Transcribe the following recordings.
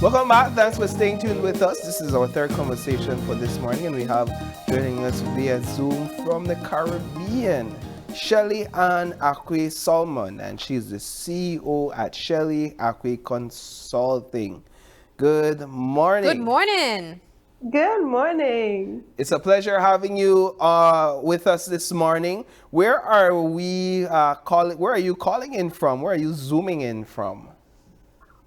Welcome back. Thanks for staying tuned with us. This is our third conversation for this morning, and we have joining us via Zoom from the Caribbean, Shelly Ann Acque Solomon, and she's the CEO at Shelly Acque Consulting. Good morning. Good morning. Good morning. It's a pleasure having you with us this morning. Where are we calling? Where are you calling in from? Where are you zooming in from?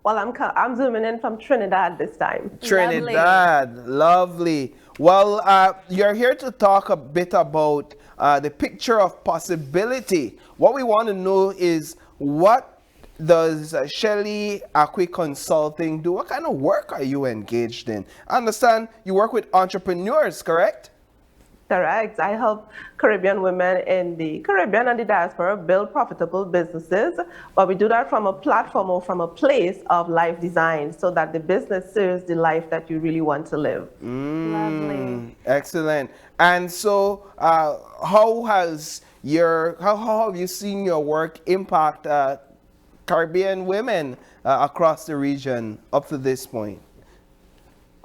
Well, I'm zooming in from Trinidad this time. Trinidad, lovely. Well, you're here to talk a bit about the picture of possibility. What we want to know is, what does Shelly Acque Consulting do? What kind of work are you engaged in? I understand you work with entrepreneurs, correct? Correct. I help Caribbean women in the Caribbean and the diaspora build profitable businesses, but we do that from a platform or from a place of life design so that the business serves the life that you really want to live. Lovely. Excellent. And so, how have you seen your work impact Caribbean women across the region up to this point?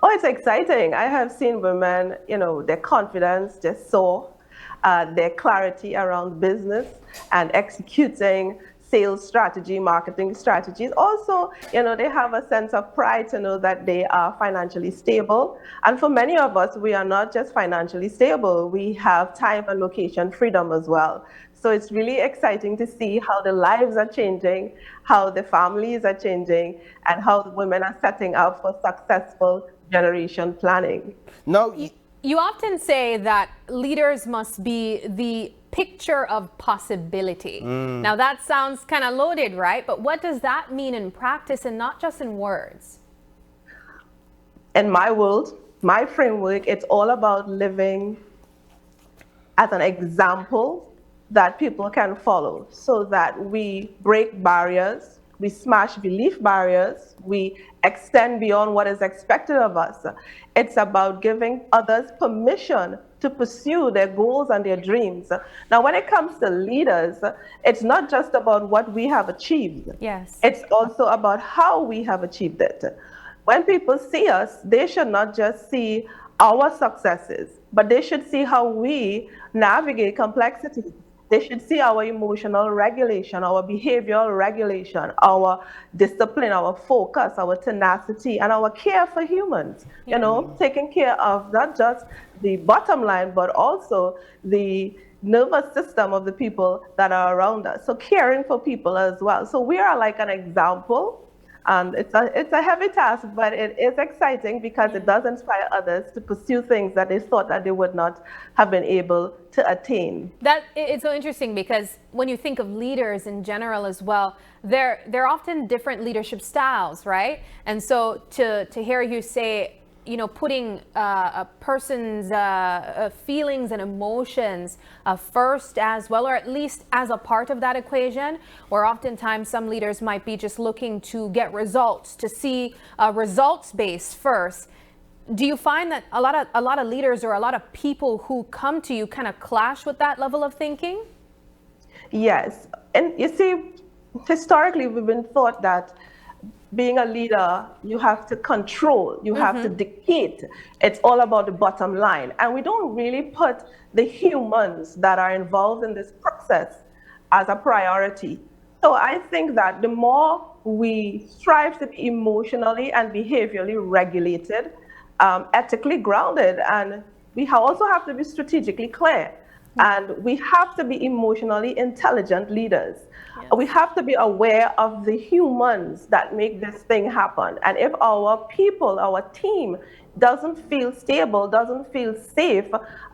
Oh, it's exciting. I have seen women, their confidence just soar, their clarity around business and executing sales strategy, marketing strategies. Also, they have a sense of pride to know that they are financially stable. And for many of us, we are not just financially stable, we have time and location freedom as well. So it's really exciting to see how the lives are changing, how the families are changing, and how the women are setting up for successful generation planning. No, You often say that leaders must be the picture of possibility. Now that sounds kind of loaded, right? But what does that mean in practice and not just in words? In my world, my framework, it's all about living as an example that people can follow so that we break barriers, we smash belief barriers, we extend beyond what is expected of us. It's about giving others permission to pursue their goals and their dreams. Now, when it comes to leaders, it's not just about what we have achieved. Yes. It's also about how we have achieved it. When people see us, they should not just see our successes, but they should see how we navigate complexity. They should see our emotional regulation, our behavioral regulation, our discipline, our focus, our tenacity, and our care for humans. Taking care of not just the bottom line, but also the nervous system of the people that are around us. So caring for people as well. So we are like an example. And it's a heavy task, but it is exciting because it does inspire others to pursue things that they thought that they would not have been able to attain. That it's so interesting because when you think of leaders in general as well, they're often different leadership styles, right? And so to hear you say, putting a person's feelings and emotions first as well, or at least as a part of that equation, where oftentimes some leaders might be just looking to get results, to see results based first. Do you find that a lot of leaders or a lot of people who come to you kind of clash with that level of thinking? Yes. And you see, historically, we've been taught that being a leader, you have to control, you have to dictate. It's all about the bottom line. And we don't really put the humans that are involved in this process as a priority. So I think that the more we strive to be emotionally and behaviorally regulated, ethically grounded, and we also have to be strategically clear. And we have to be emotionally intelligent leaders. Yes. We have to be aware of the humans that make this thing happen. And if our people, our team, doesn't feel stable, doesn't feel safe,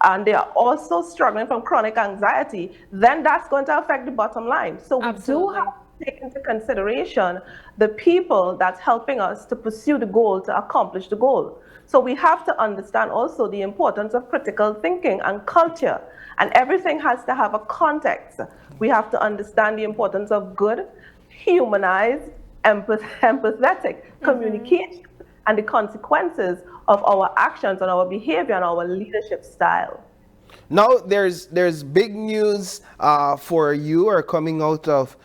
and they are also struggling from chronic anxiety, then that's going to affect the bottom line. So we do have to take into consideration the people that's helping us to pursue the goal, to accomplish the goal. So we have to understand also the importance of critical thinking and culture. And everything has to have a context. We have to understand the importance of good, humanized, empathetic communication and the consequences of our actions and our behavior and our leadership style. Now, there's big news for you, or coming out of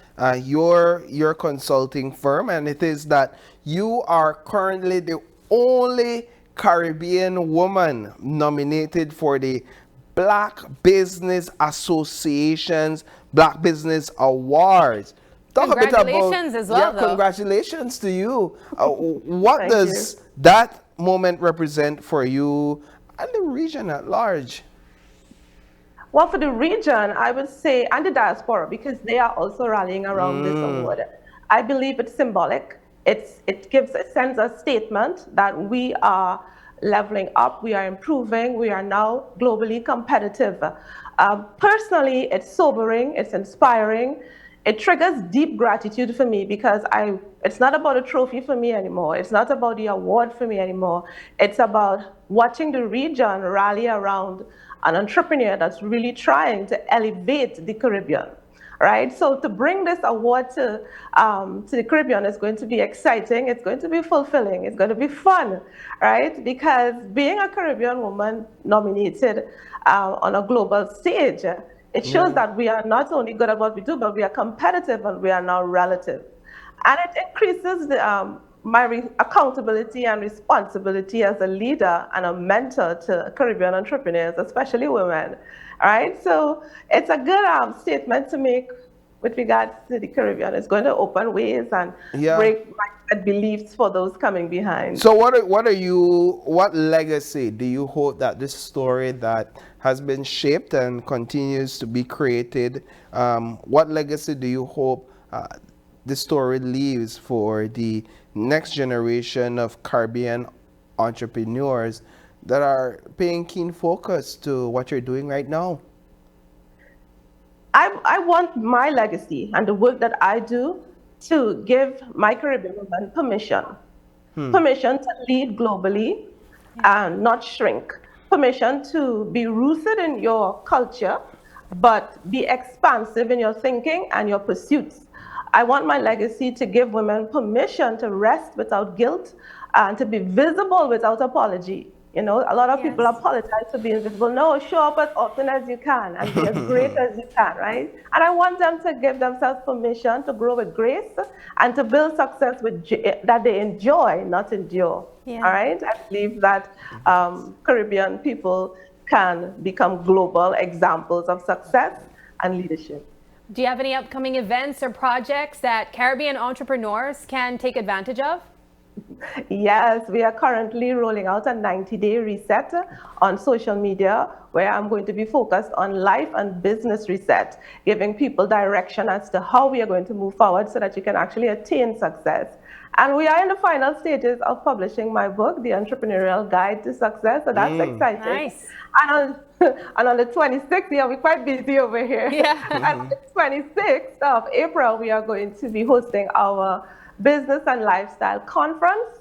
your consulting firm, and it is that you are currently the only Caribbean woman nominated for the Black Business Association's Black Business Awards. Talk a bit about, Congratulations as yeah, well, though. congratulations to you. What Thank you. does that moment represent for you and the region at large? Well, for the region, I would say, and the diaspora, because they are also rallying around this award. I believe it's symbolic. It gives a sense of statement that we are leveling up, we are improving, we are now globally competitive. Personally, it's sobering, it's inspiring. It triggers deep gratitude for me because it's not about a trophy for me anymore. It's not about the award for me anymore. It's about watching the region rally around an entrepreneur that's really trying to elevate the Caribbean, right? So to bring this award to the Caribbean is going to be exciting. It's going to be fulfilling. It's going to be fun, right? Because being a Caribbean woman nominated on a global stage, it shows that we are not only good at what we do, but we are competitive and we are now relative. And it increases my accountability and responsibility as a leader and a mentor to Caribbean entrepreneurs, especially women. All right, so it's a good statement to make with regards to the Caribbean. It's going to open ways and Yeah. break mindset beliefs for those coming behind. So what legacy do you hope that this story that has been shaped and continues to be created, what legacy do you hope this story leaves for the next generation of Caribbean entrepreneurs that are paying keen focus to what you're doing right now? I want my legacy and the work that I do to give my Caribbean women permission to lead globally and not shrink, permission to be rooted in your culture, but be expansive in your thinking and your pursuits. I want my legacy to give women permission to rest without guilt and to be visible without apology. You know, a lot of people Yes. apologize for being visible. No, show up as often as you can and be as great as you can, right? And I want them to give themselves permission to grow with grace and to build success that they enjoy, not endure. Yeah. All right? I believe that Caribbean people can become global examples of success and leadership. Do you have any upcoming events or projects that Caribbean entrepreneurs can take advantage of? Yes, we are currently rolling out a 90-day reset on social media where I'm going to be focused on life and business reset, giving people direction as to how we are going to move forward so that you can actually attain success. And we are in the final stages of publishing my book, The Entrepreneurial Guide to Success, so that's exciting. Nice. And on, and on the 26th, yeah, we're quite busy over here. Yeah. And on the 26th of April, we are going to be hosting our business and lifestyle conference,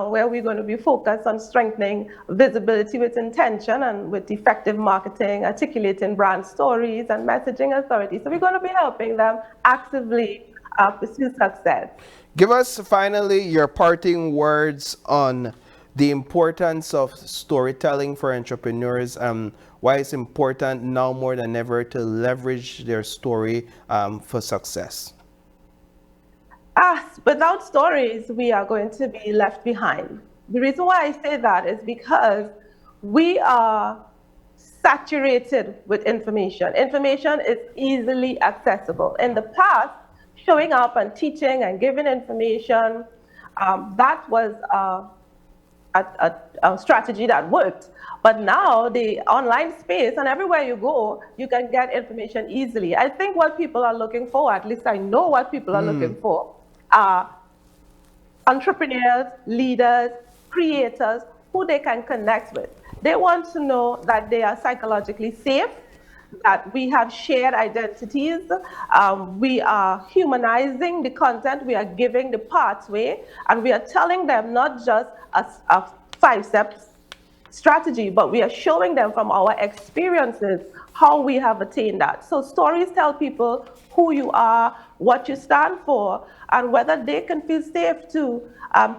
where we're going to be focused on strengthening visibility with intention and with effective marketing, articulating brand stories and messaging authority. So we're going to be helping them actively pursue success. Give us finally your parting words on the importance of storytelling for entrepreneurs and why it's important now more than ever to leverage their story for success. Without stories, we are going to be left behind. The reason why I say that is because we are saturated with information. Information is easily accessible. In the past, showing up and teaching and giving information, that was a strategy that worked. But now the online space and everywhere you go, you can get information easily. I think what people are looking for, at least I know what people are looking for, are entrepreneurs, leaders, creators who they can connect with. They want to know that they are psychologically safe, that we have shared identities, we are humanizing the content, we are giving the pathway, and we are telling them not just a 5-step strategy, but we are showing them from our experiences how we have attained that. So stories tell people who you are, what you stand for, and whether they can feel safe to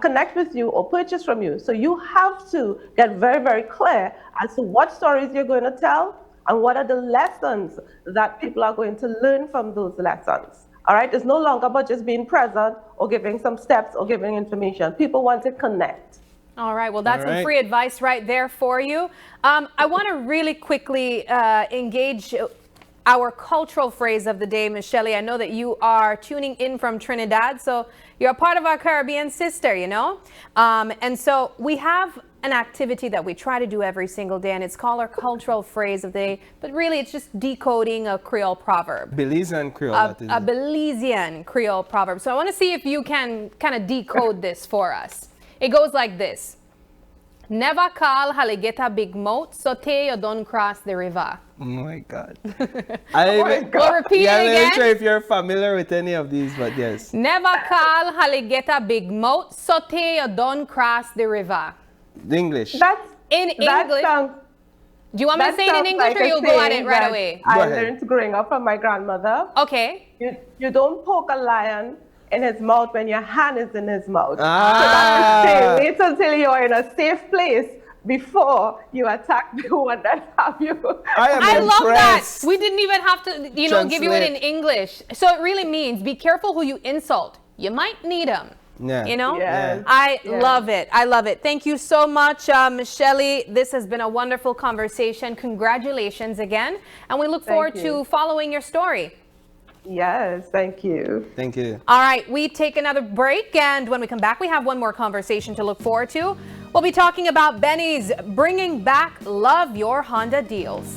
connect with you or purchase from you. So you have to get very, very clear as to what stories you're going to tell and what are the lessons that people are going to learn from those lessons. All right, it's no longer about just being present or giving some steps or giving information. People want to connect. All right, well, that's All some right. free advice right there for you. I want to really quickly engage our cultural phrase of the day, Ms. Shelley. I know that you are tuning in from Trinidad, so you're a part of our Caribbean sister, you know? And so we have an activity that we try to do every single day, and it's called our cultural phrase of the day, but really it's just decoding a Creole proverb. Belizean Creole. A that is. Belizean Creole proverb. So I want to see if you can kind of decode this for us. It goes like this. Never call Haligeta big mouth, saute you don't cross the river. Oh my God. We'll repeat Yeah, it I'm not sure again. if you're familiar with any of these, but yes. Never call Haligeta big mouth, saute you don't cross the river. The English. That's In that English. sounds, Do you want me to that say it in sounds English like or a you'll go at it saying right that away? I Go ahead. learned growing up from my grandmother. Okay. You don't poke a lion in his mouth when your hand is in his mouth. Ah. So that's the thing. Wait until you're in a safe place before you attack the one that have you. I love that. impressed. We didn't even have to, give you it in Translate. English. So it really means be careful who you insult. You might need them. Yeah. You know? Yes. I Yes. love it. I love it. Thank you so much, Ms. Shelley. This has been a wonderful conversation. Congratulations again. And we look forward you. to following your story. Yes, thank you. Thank you. All right, we take another break, and when we come back, we have one more conversation to look forward to. We'll be talking about Benny's bringing back Love Your Honda deals.